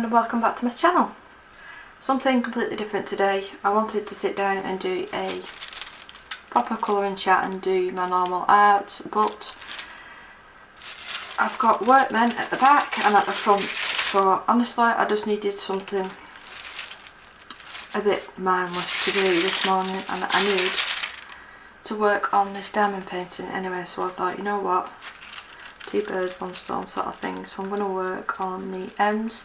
and welcome back to my channel. Something completely different today. I wanted to sit down and do a proper colouring chat and do my normal art, but I've got workmen at the back and at the front, so honestly I just needed something a bit mindless to do this morning, and I need to work on this diamond painting anyway, so I thought, you know what, two birds, one stone sort of thing. So I'm going to work on the M's.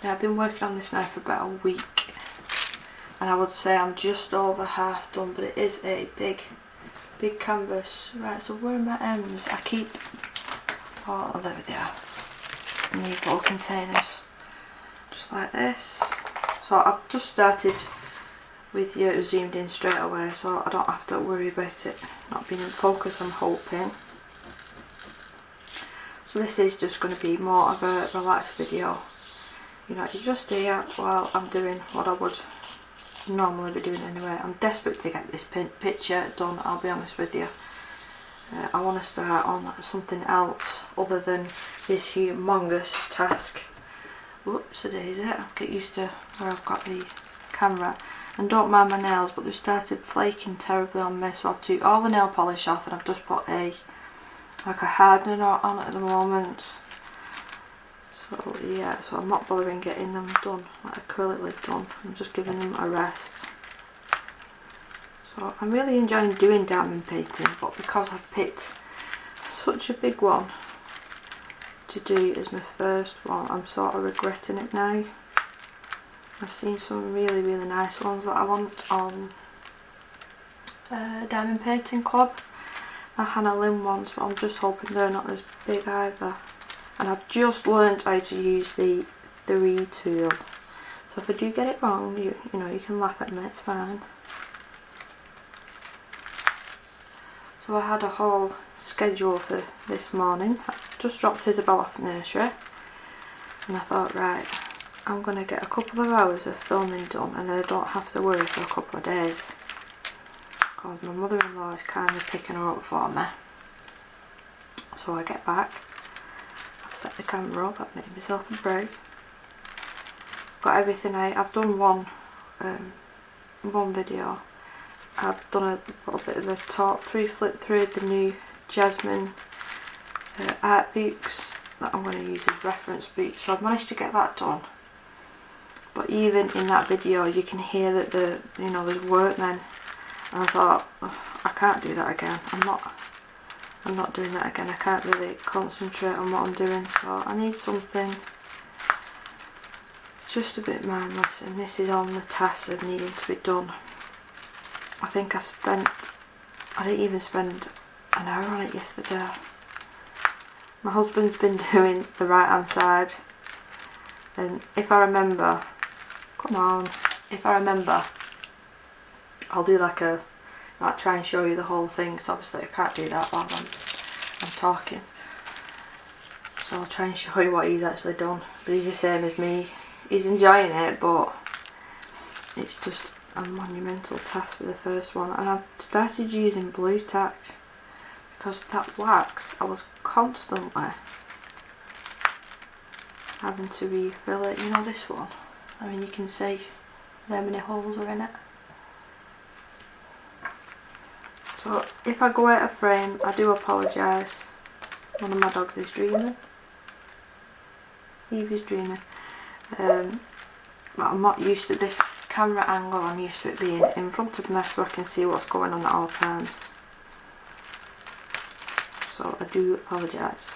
Now I've been working on this now for about a week, and I would say I'm just over half done, but it is a big canvas. Right, so where are my M's? I keep, oh there they are, in these little containers, just like this. So I've just started with you zoomed in straight away, so I don't have to worry about it not being in focus, I'm hoping. So this is just going to be more of a relaxed video. You know, you just here while I'm doing what I would normally be doing anyway. I'm desperate to get this picture done, I'll be honest with you. I want to start on something else other than this humongous task. Whoops, it is it. I'll get used to where I've got the camera. And don't mind my nails, but they've started flaking terribly on me, so I've took all the nail polish off and I've just put a hardener on at the moment. So yeah, so I'm not bothering getting them done, like acrylically done. I'm just giving them a rest. So I'm really enjoying doing diamond painting, but because I've picked such a big one to do as my first one, I'm sort of regretting it now. I've seen some really nice ones that I want on Diamond Painting Club. My Hannah Lynn ones, but I'm just hoping they're not as big either. And I've just learnt how to use the 3 tool. So if I do get it wrong, you know, you can laugh at me, it's fine. So I had a whole schedule for this morning. I just dropped Isabel off nursery, and I thought, right, I'm going to get a couple of hours of filming done, and then I don't have to worry for a couple of days. Because my mother-in-law is kind of picking her up for me. So I get back, I set the camera up, I've made myself a brew, got everything out. I've done one video. I've done a little bit of a talk through, flip through the new Jasmine art books that I'm going to use as reference books. So I've managed to get that done. But even in that video, you can hear that there's workmen. And I thought, oh, I can't do that again. I'm not doing that again. I can't really concentrate on what I'm doing, so I need something just a bit mindless, and this is on the task of needing to be done. I think I didn't even spend an hour on it yesterday. My husband's been doing the right hand side, and if I remember, I'll do like try and show you the whole thing, because obviously I can't do that while I'm talking. So I'll try and show you what he's actually done. But he's the same as me. He's enjoying it, but it's just a monumental task for the first one. And I've started using blue tack, because that wax, I was constantly having to refill it. You know this one? I mean, you can see how many holes are in it. So if I go out of frame, I do apologise. One of my dogs is dreaming. Evie's dreaming. But I'm not used to this camera angle. I'm used to it being in front of me so I can see what's going on at all times. So I do apologise.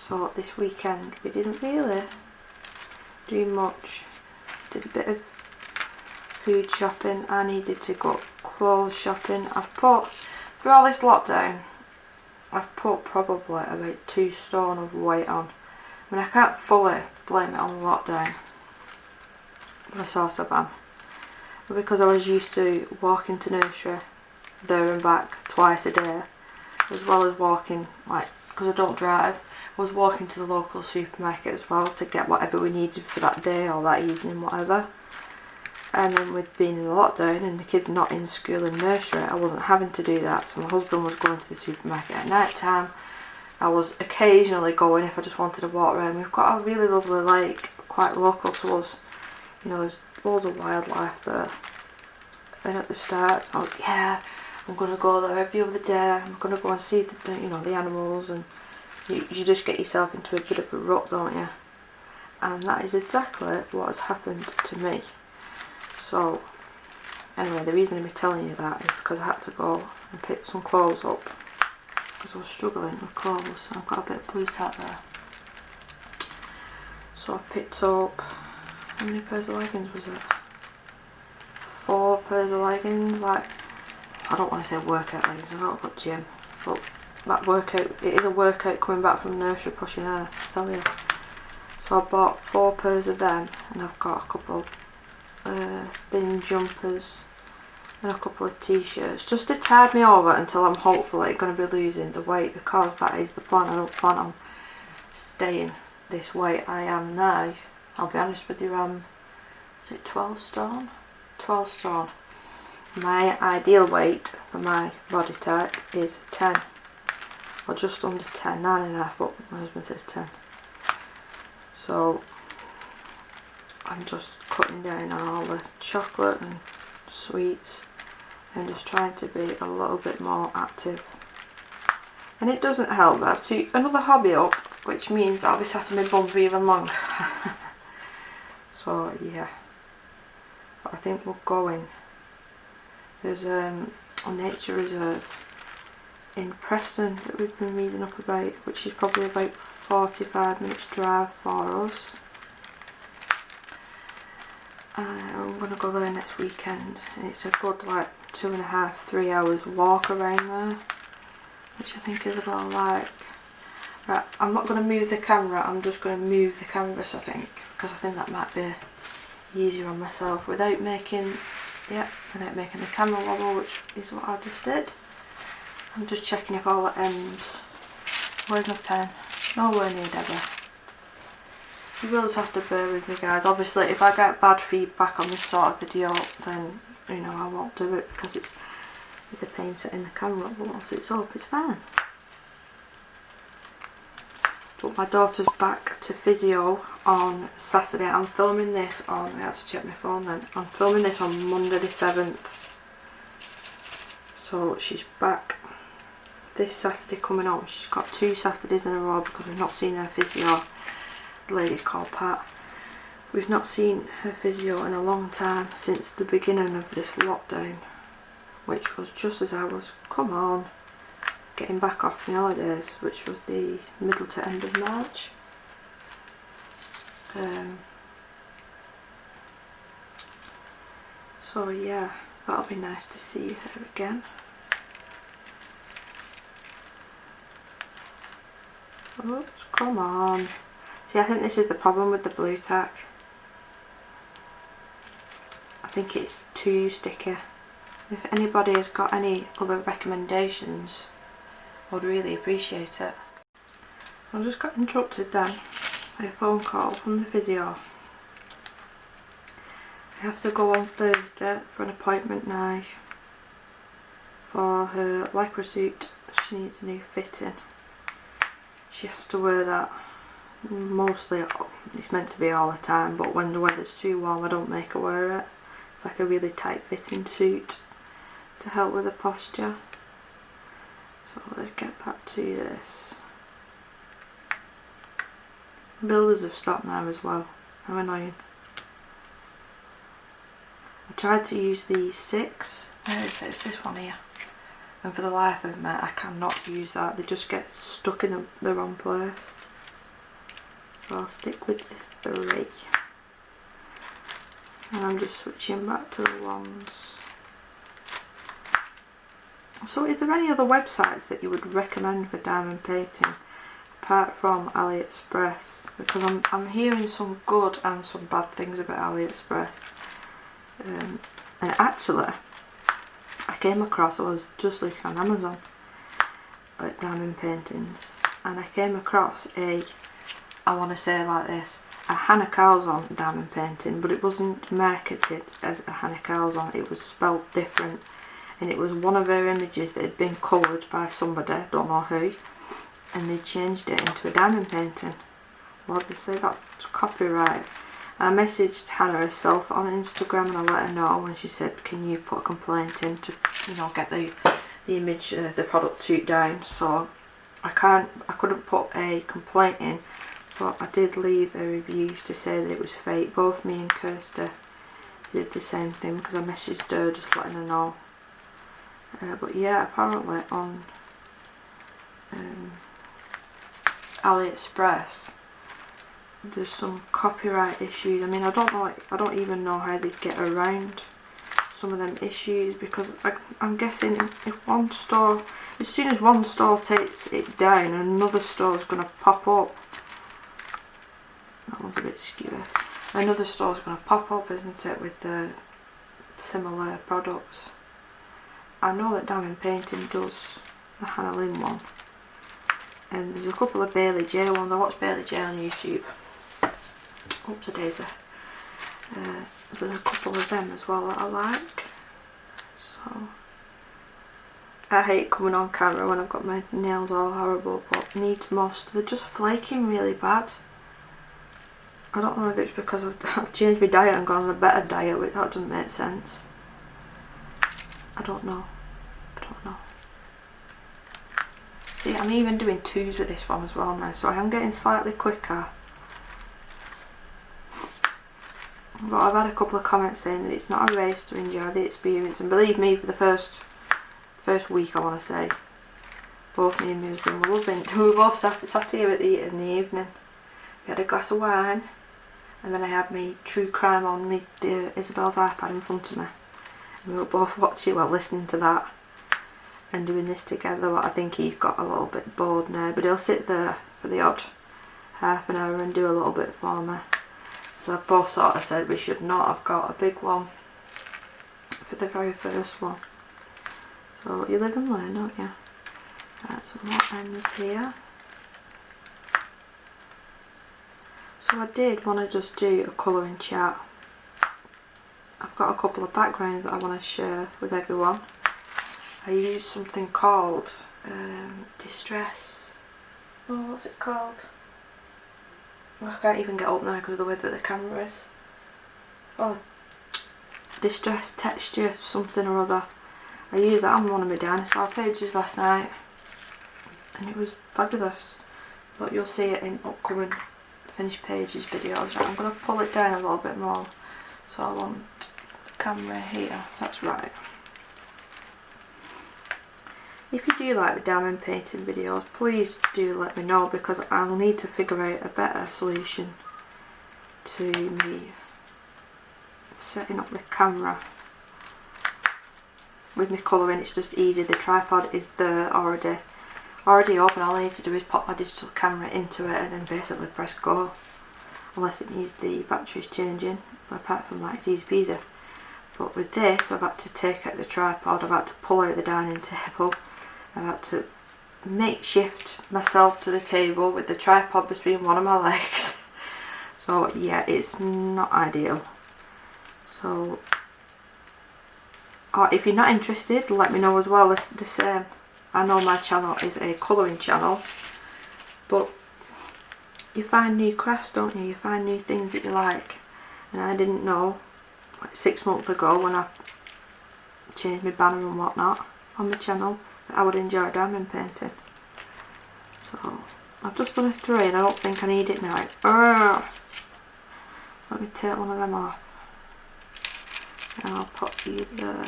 So this weekend we didn't really do much. Did a bit of food shopping. I needed to go clothes shopping. I've put, through all this lockdown, I've put probably about 2 stone of weight on. I mean, I can't fully blame it on lockdown, but I sort of am. But because I was used to walking to nursery there and back twice a day, as well as walking, like, because I don't drive, I was walking to the local supermarket as well to get whatever we needed for that day or that evening, whatever. And then with being in the lockdown and the kids not in school and nursery, I wasn't having to do that. So my husband was going to the supermarket at night time, I was occasionally going if I just wanted to walk around. We've got a really lovely lake quite local to us. You know, there's loads of wildlife there. And at the start, I was, yeah, I'm going to go there every other day. I'm going to go and see the, you know, the animals, and you just get yourself into a bit of a rut, don't you? And that is exactly what has happened to me. So anyway, the reason I'm telling you that is because I had to go and pick some clothes up because I was struggling with clothes. I've got a bit of blue tack there. So I picked up, how many pairs of leggings was it? 4 pairs of leggings. Like, I don't want to say workout leggings, I don't got gym, but that workout, it is a workout coming back from nursery pushing air, I tell you. So I bought 4 pairs of them, and I've got a couple of thin jumpers and a couple of t-shirts just to tide me over until I'm hopefully going to be losing the weight, because that is the plan. I don't plan on staying this weight I am now. I'll be honest with you, is it 12 stone? 12 stone. My ideal weight for my body type is 10, or just under 10, 9.5, but my husband says 10. So I'm just cutting down on all the chocolate and sweets and just trying to be a little bit more active. And it doesn't help that I have to another hobby up, which means I'll be sat in my bum for even longer. So yeah, but I think we're going. There's a nature reserve in Preston that we've been reading up about, which is probably about 45 minutes drive for us. I'm going to go there next weekend, and it's a good like 2.5 to 3 hours walk around there, which I think is about like, right, I'm not going to move the camera, I'm just going to move the canvas, I think, because I think that might be easier on myself without making, without making the camera wobble, which is what I just did. I'm just checking if all the ends, where's my pen? Nowhere near Deborah. You will just have to bear with me, guys. Obviously if I get bad feedback on this sort of video, then you know I won't do it, because it's a pain setting the camera up, but once it's up it's fine. But my daughter's back to physio on Saturday. I'm filming this on, I had to check my phone then, I'm filming this on Monday the 7th. So she's back this Saturday coming on. She's got 2 Saturdays in a row because we've not seen her physio. The lady's called Pat. We've not seen her physio in a long time, since the beginning of this lockdown, which was just as I was, come on, getting back off my holidays, which was the middle to end of March. So yeah, that'll be nice to see her again. Oops, come on. See, I think this is the problem with the blue tack. I think it's too sticky. If anybody has got any other recommendations, I would really appreciate it. I just got interrupted then by a phone call from the physio. I have to go on Thursday for an appointment now for her lycra suit. She needs a new fitting. She has to wear that mostly, it's meant to be all the time, but when the weather's too warm I don't make her wear it. It's like a really tight fitting suit to help with the posture. So let's get back to this. Builders have stopped now as well. How annoying. I tried to use the 6, it's this one here, and for the life of me I cannot use that. They just get stuck in the wrong place. So I'll stick with the 3. And I'm just switching back to the ones. So is there any other websites that you would recommend for diamond painting apart from AliExpress? Because I'm hearing some good and some bad things about AliExpress. And actually I came across, I was just looking on Amazon at diamond paintings, and I came across I want to say it like this, a Hannah Carlson diamond painting, but it wasn't marketed as a Hannah Carlson, it was spelled different, and it was one of her images that had been coloured by somebody, don't know who, and they changed it into a diamond painting. Well, obviously that's copyright. And I messaged Hannah herself on Instagram and I let her know, and she said, can you put a complaint in to, you know, get the image, the product took down. So I couldn't put a complaint in, but I did leave a review to say that it was fake. Both me and Kirsta did the same thing because I messaged her just letting her know. But yeah, apparently on AliExpress there's some copyright issues. I mean, I don't even know how they get around some of them issues, because I'm guessing if one store, as soon as one store takes it down, another store is going to pop up. That one's a bit skewy. Another store is going to pop up, isn't it, with the similar products. I know that Diamond Painting does the Hannah Lynn one, and there's a couple of Bailey J ones. I watch Bailey J on YouTube. Oops a daisy. There's a couple of them as well that I like. So I hate coming on camera when I've got my nails all horrible, but needs must. They're just flaking really bad. I don't know whether it's because I've changed my diet and gone on a better diet, which that doesn't make sense. I don't know. See, I'm even doing 2s with this one as well now, so I am getting slightly quicker. But I've had a couple of comments saying that it's not a race to enjoy the experience, and believe me, for the first week, I want to say, both me and my husband were loving it. We were both sat here in the evening. We had a glass of wine, and then I had me true crime on me Isabel's iPad in front of me. And we were both watching, well, listening to that and doing this together. But I think he's got a little bit bored now, but he'll sit there for the odd half an hour and do a little bit for me. So I've both sort of said we should not have got a big one for the very first one. So you live and learn, don't you? Right, some more ends here. So I did want to just do a colouring chat. I've got a couple of backgrounds that I want to share with everyone. I use something called Distress. Oh, what's it called? I can't even get up now because of the way that the camera is. Oh, Distress Texture something or other. I used that on one of my dinosaur pages last night and it was fabulous. But you'll see it in upcoming finished pages videos. I'm going to pull it down a little bit more, so I want the camera here. That's right. If you do like the diamond painting videos, please do let me know, because I'll need to figure out a better solution to me setting up the camera. With me colouring, it's just easy. The tripod is there already open. All I need to do is pop my digital camera into it and then basically press go, unless it needs the batteries changing. But apart from that, it's easy peasy. But with this, I've had to take out the tripod, I've had to pull out the dining table, I've had to makeshift myself to the table with the tripod between one of my legs. So yeah, it's not ideal. So if you're not interested, let me know as well. I know my channel is a colouring channel, but you find new crafts, don't you? You find new things that you like, and I didn't know, like 6 months ago when I changed my banner and whatnot on the channel, that I would enjoy diamond painting. So I've just done a 3 and I don't think I need it now. Let me take one of them off and I'll pop you there.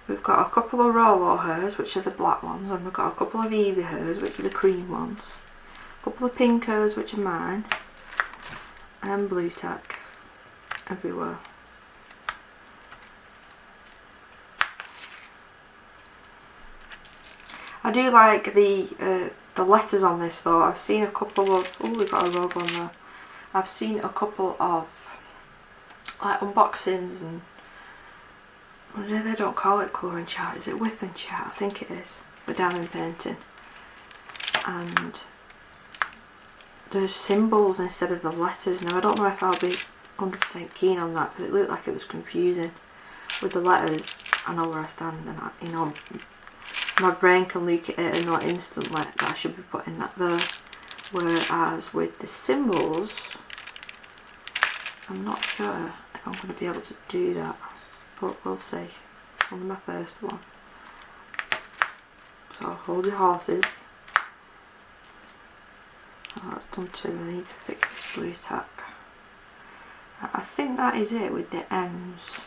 We've got a couple of Rollo hairs, which are the black ones, and we've got a couple of Evie hairs, which are the cream ones, a couple of pink hairs, which are mine, and blue tack everywhere. I do like the letters on this though. I've seen a couple of, oh, we've got a rogue on there. I've seen a couple of like unboxings and they don't call it colouring chat, is it Whip Chat? I think it is, for diamond painting. And there's symbols instead of the letters. Now I don't know if I'll be 100% keen on that, because it looked like it was confusing. With the letters, I know where I stand, and my brain can look at it and not instantly that I should be putting that there. Whereas with the symbols, I'm not sure if I'm going to be able to do that, but we'll see. On my first one. So hold your horses. Oh, that's done two. I need to fix this blue tack. I think that is it with the M's.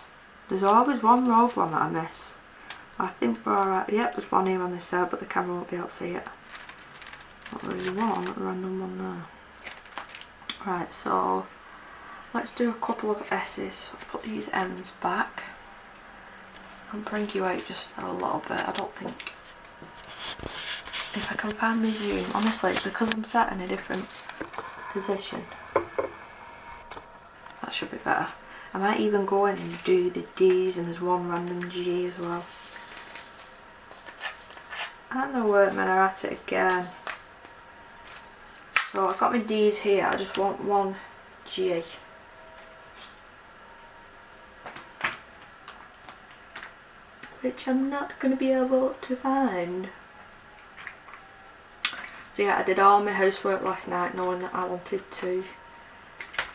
There's always one rogue one that I miss. I think we're alright. Yep, there's one here on this side, but the camera won't be able to see it. Not really one, a random one there. Right, so let's do a couple of S's. I'll put these M's back and bring you out just a little bit. I don't think, if I can find my zoom, honestly, it's because I'm sat in a different position. That should be better. I might even go in and do the D's, and there's one random G as well. And the workmen are at it again. So I've got my D's here, I just want one G. Which I'm not going to be able to find. So yeah, I did all my housework last night knowing that I wanted to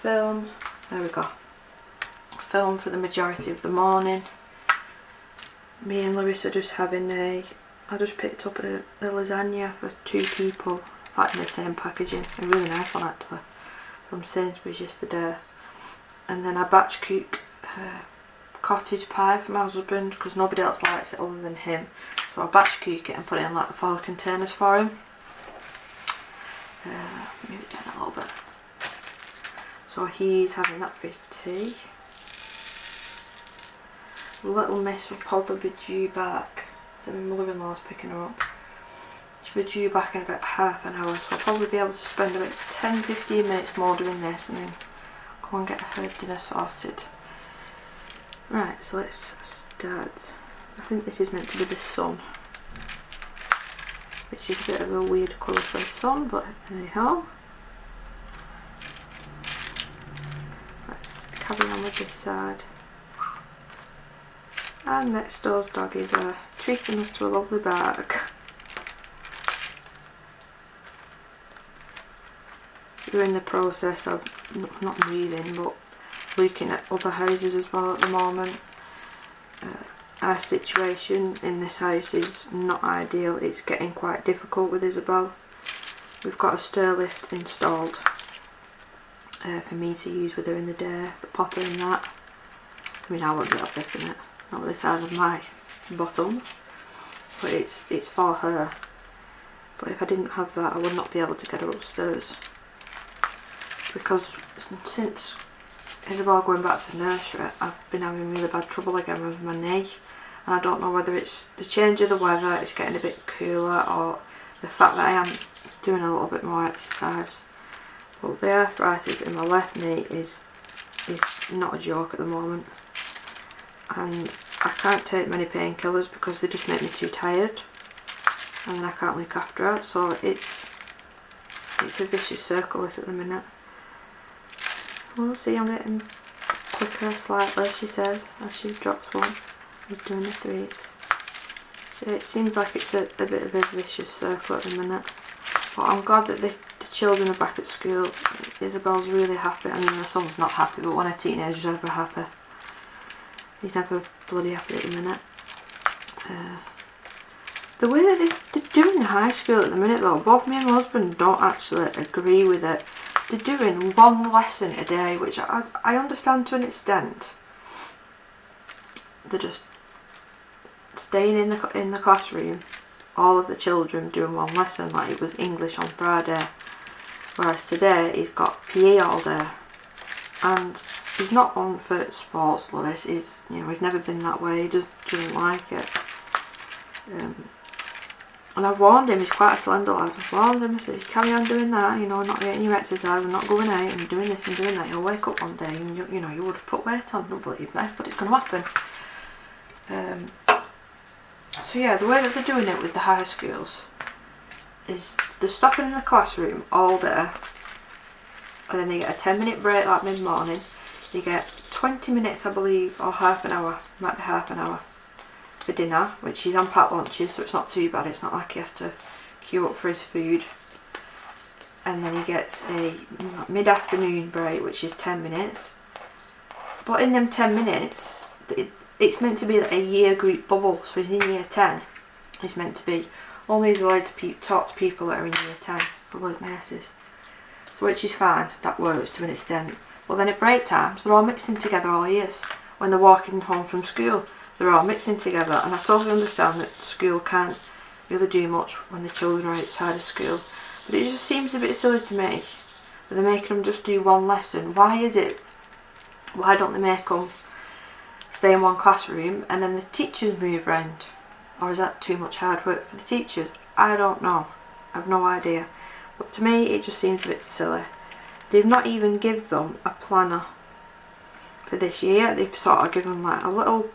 film. There we go. Film for the majority of the morning. Me and Lewis are just having I just picked up a lasagna for 2 people. It's like in the same packaging. A really nice one actually. From Sainsbury's yesterday. And then I batch cook cottage pie for my husband because nobody else likes it other than him. So I batch cook it and put it in like the 4 containers for him. Move it down a little bit. So he's having that for his tea. Little miss will probably be due back. So my mother-in-law's picking her up. She'll be due back in about half an hour, so I'll probably be able to spend about 10-15 minutes more doing this and then go and get her dinner sorted. Right, so let's start. I think this is meant to be the sun, which is a bit of a weird colour for the sun, but anyhow. Let's carry on with this side. And next door's doggies are treating us to a lovely bark. We're in the process of not moving, but looking at other houses as well at the moment. Our situation in this house is not ideal. It's getting quite difficult with Isabel. We've got a stair lift installed for me to use with her in the day, but Papa in that. I mean, I won't be able to fit in it. Not with the size of my bottom, but it's for her. But if I didn't have that, I would not be able to get her upstairs, because since Isabel going back to nursery, I've been having really bad trouble again with my knee, and I don't know whether it's the change of the weather, it's getting a bit cooler, or the fact that I am doing a little bit more exercise. But the arthritis in my left knee is not a joke at the moment. And I can't take many painkillers because they just make me too tired, and then I can't look after it, so it's a vicious circle this at the minute. We'll see, I'm getting quicker slightly, she says, as she drops one. She's doing the 3s. So it seems like it's a bit of a vicious circle at the minute. But I'm glad that the children are back at school. Isabel's really happy. I mean, my son's not happy, but when a teenager's ever happy, he's never bloody happy at the minute. The way that they're doing the high school at the minute though, both me and my husband don't actually agree with it. They're doing 1 lesson a day, which I understand to an extent. They're just staying in the classroom, all of the children doing 1 lesson, like it was English on Friday. Whereas today he's got PE all day. And he's not on for sports, Lewis. He's never been that way. He just doesn't like it. And I've warned him. He's quite a slender lad. I've warned him. I said, if you carry on doing that, not getting your exercise and not going out and doing this and doing that, you'll wake up one day and you would have put weight on. Don't believe me, but it's going to happen. So yeah, the way that they're doing it with the high schools is they're stopping in the classroom all day, and then they get a 10-minute break like mid-morning. They get 20 minutes, I believe, or half an hour, might be half an hour, for dinner, which is unpacked lunches, so it's not too bad. It's not like he has to queue up for his food. And then he gets a mid-afternoon break, which is 10 minutes. But in them 10 minutes, it's meant to be like a year group bubble. So he's in year 10. It's meant to be only he's allowed to talk to people that are in year 10. So where's my S's? So which is fine, that works to an extent. But then at break times, they're all mixing together all years. When they're walking home from school, they're all mixing together. And I totally understand that school can't really do much when the children are outside of school. But it just seems a bit silly to me that they're making them just do one lesson. Why is it? Why don't they make them stay in one classroom and then the teachers move around? Or is that too much hard work for the teachers? I don't know. I have no idea. But to me, it just seems a bit silly. They've not even give them a planner for this year. They've sort of given them like a little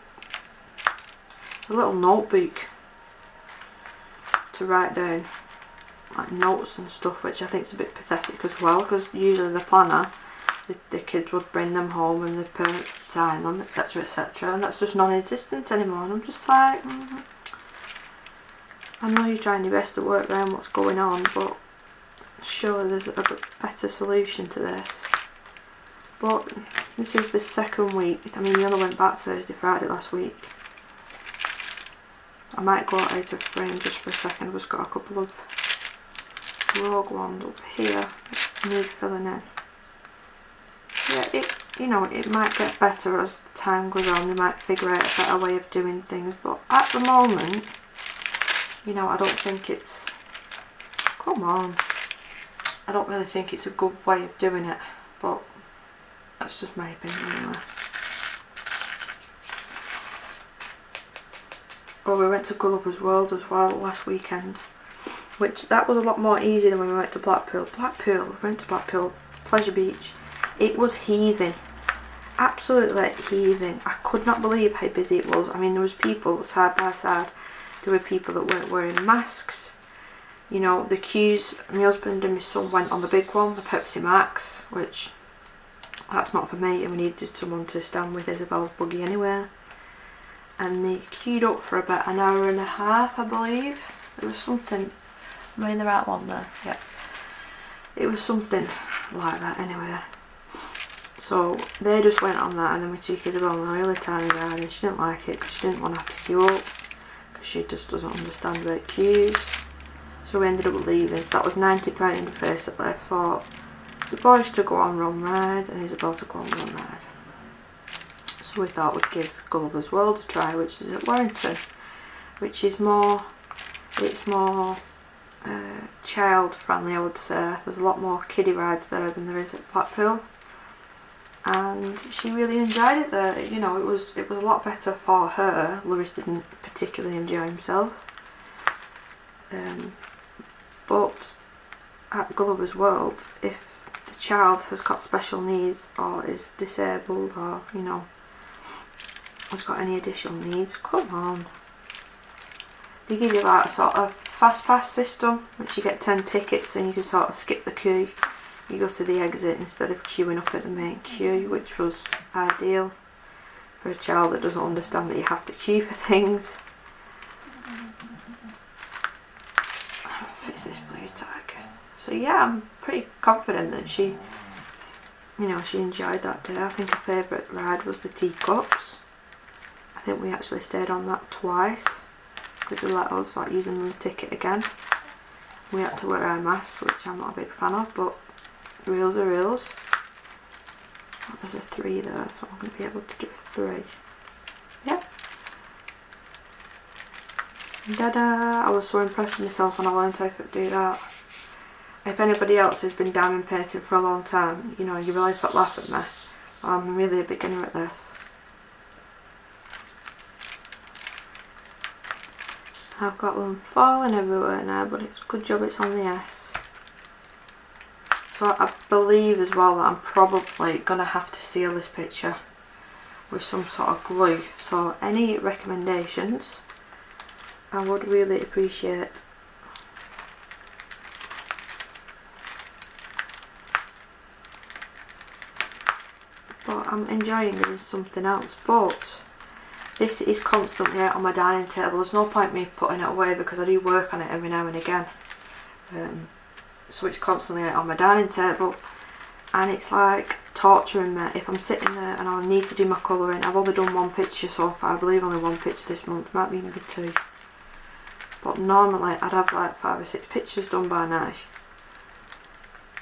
notebook to write down like notes and stuff, which I think is a bit pathetic as well, because usually the planner, the kids would bring them home and the parents would sign them, etc, etc, and that's just non-existent anymore. And I'm just like, I know you're trying your best to work around what's going on, but surely there's a better solution to this. But this is the second week. I mean, he only went back Thursday, Friday last week. I might go out of frame just for a second. I've just got a couple of rogue ones up here that need filling in. Yeah, it might get better as time goes on. They might figure out a better way of doing things, but at the moment, I don't think it's, come on, I don't really think it's a good way of doing it, but that's just my opinion anyway. Oh, we went to Gulliver's World as well last weekend, which that was a lot more easy than when we went to Blackpool. We went to Blackpool, Pleasure Beach. It was heaving, absolutely heaving. I could not believe how busy it was. I mean, there was people side by side. There were people that weren't wearing masks. The queues, my husband and my son went on the big one, the Pepsi Max, which, that's not for me, and we needed someone to stand with Isabel's buggy anyway. And they queued up for about an hour and a half, I believe. It was something, am I in the right one there? Yeah. It was something like that anyway. So they just went on that, and then we took Isabel on a really tiny ride, and she didn't like it because she didn't want to have to queue up, because she just doesn't understand about queues. So we ended up leaving. So that was £90 in the basically for the boys to go on one ride and Isabel to go on one ride. So we thought we'd give Gulliver's World a try, which is at Warrington, which is more child friendly, I would say. There's a lot more kiddie rides there than there is at Blackpool, and she really enjoyed it there. It was a lot better for her. Lewis didn't particularly enjoy himself, but at Gulliver's World, if the child has got special needs or is disabled or has got any additional needs, come on. They give you like a sort of fast pass system, which you get 10 tickets and you can sort of skip the queue. You go to the exit instead of queuing up at the main queue, which was ideal for a child that doesn't understand that you have to queue for things. Fix this blue tag. So yeah, I'm pretty confident that she enjoyed that day. I think her favourite ride was the teacups. I think we actually stayed on that twice, because they let us like using the ticket again. We had to wear our masks, which I'm not a big fan of, but rules are rules. There's a 3 there, so I'm going to be able to do a 3. Yep. Da-da! I was so impressed with myself when I learned how to do that. If anybody else has been diamond painting for a long time, you really laugh at me. I'm really a beginner at this. I've got them falling everywhere now, but it's a good job it's on the S. So I believe as well that I'm probably going to have to seal this picture with some sort of glue. So any recommendations I would really appreciate. But I'm enjoying doing something else. But This is constantly out on my dining table. There's no point me putting it away because I do work on it every now and again. So it's constantly out on my dining table, and it's like torturing me if I'm sitting there and I need to do my colouring. I've only done one picture so far, I believe only one picture this month, might be maybe 2. But normally I'd have like 5 or 6 pictures done by now.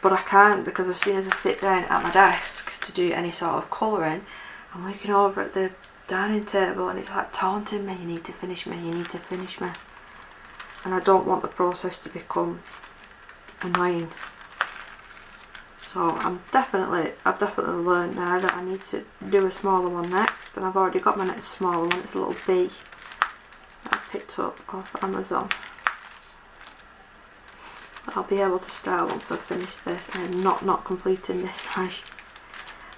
But I can't, because as soon as I sit down at my desk to do any sort of colouring, I'm looking over at the dining table and it's like taunting me, you need to finish me, you need to finish me. And I don't want the process to become annoying. So I've definitely learned now that I need to do a smaller one next, and I've already got my next smaller one. It's a little bee that I picked up off Amazon. I'll be able to start once I've finished this, and I'm not completing this now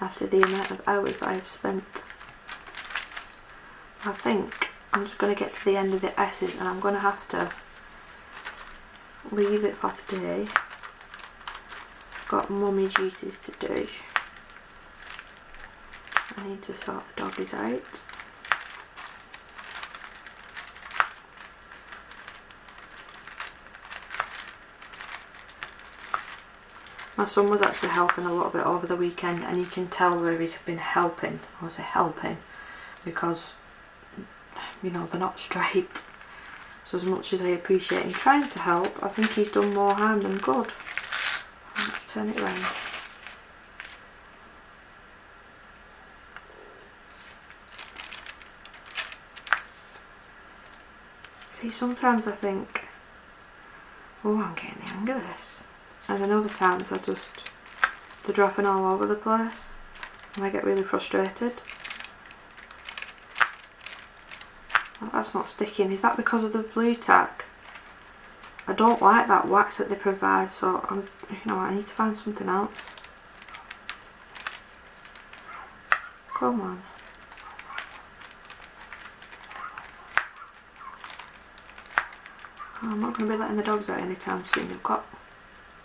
after the amount of hours that I've spent. I think I'm just going to get to the end of the S's and I'm going to have to leave it for today. Got mummy duties to do. I need to sort the doggies out. My son was actually helping a little bit over the weekend, and you can tell where he's been helping. I say helping because, you know, they're not straight. So as much as I appreciate him trying to help, I think he's done more harm than good. Let's turn it around. See, sometimes I think, oh, I'm getting the hang of this. And then other times they're dropping all over the place and I get really frustrated. Oh, that's not sticking. Is that because of the blue tack? I don't like that wax that they provide, so I need to find something else. Come on. Oh, I'm not going to be letting the dogs out anytime soon. They've got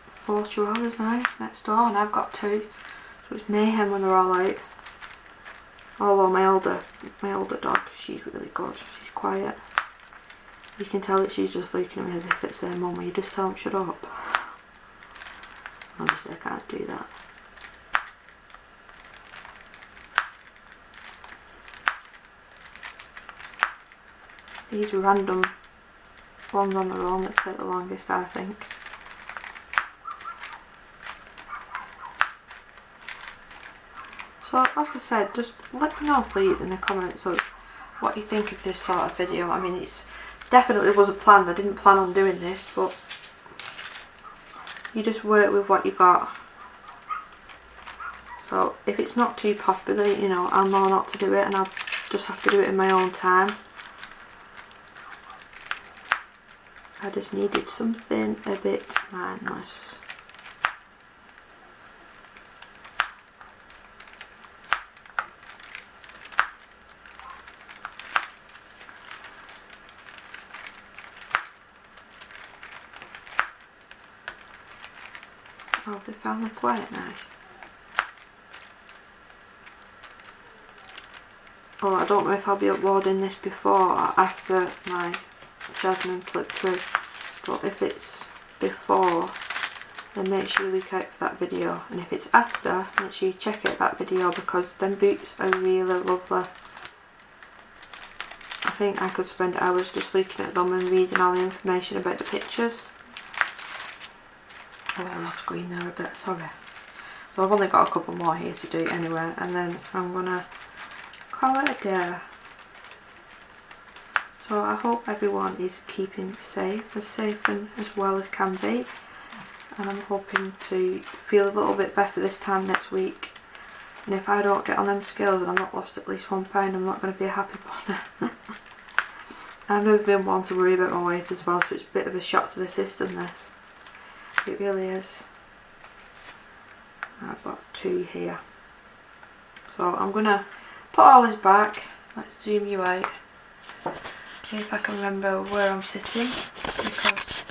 4 chihuahuas now next door, and I've got 2, so it's mayhem when they're all out. Although my older dog, she's really good. She's quiet. You can tell that she's just looking at me as if it's their mum. You just tell them shut up. Obviously I can't do that. These random ones on their own that take the longest, I think. So like I said, just let me know please in the comments of what you think of this sort of video. I mean, it's definitely wasn't planned. I didn't plan on doing this, but you just work with what you got. So if it's not too popular, you know, I'll know not to do it, and I'll just have to do it in my own time. I just needed something a bit mindless. Oh, they finally quiet now. Oh, I don't know if I'll be uploading this before or after my Jasmine clip through, but if it's before, then make sure you look out for that video, and if it's after, make sure you check out that video because them boots are really lovely. I think I could spend hours just looking at them and reading all the information about the pictures. Oh, I lost screen there a bit, sorry. Well, I've only got a couple more here to do anyway, and then I'm gonna call it a day. So I hope everyone is keeping safe and as well as can be, and I'm hoping to feel a little bit better this time next week. And if I don't get on them scales and I'm not lost at least £1, I'm not going to be a happy bunny. I've never been one to worry about my weight as well, so it's a bit of a shock to the system, this. It really is. I've got 2 here. So I'm going to put all this back. Let's zoom you out. See if I can remember where I'm sitting, because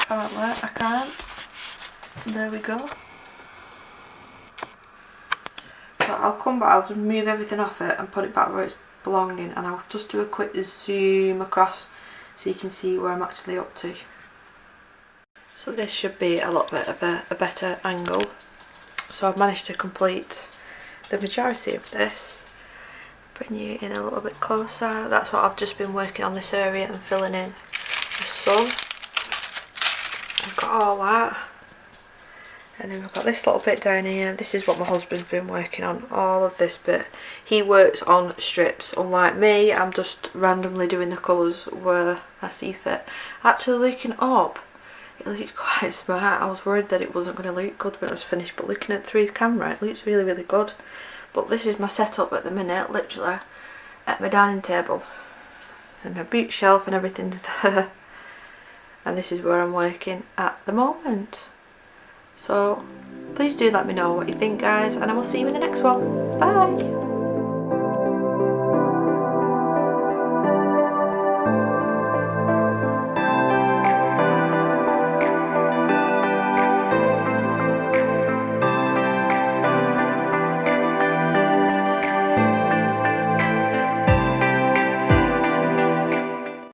apparently I can't. There we go. So I'll come back, I'll just move everything off it and put it back where it's belonging, and I'll just do a quick zoom across so you can see where I'm actually up to. So this should be a little bit of a better angle. So I've managed to complete the majority of this. Bring you in a little bit closer. That's what I've just been working on, this area, and filling in the sun. I've got all that. And then we've got this little bit down here. This is what my husband's been working on, all of this bit. He works on strips, unlike me. I'm just randomly doing the colours where I see fit. Actually looking up, it looks quite smart. I was worried that it wasn't going to look good when it was finished, but looking at through the camera, it looks really, really good. But this is my setup at the minute, literally, at my dining table. And my bookshelf and everything's there. And this is where I'm working at the moment. So please do let me know what you think, guys, and I will see you in the next one. Bye!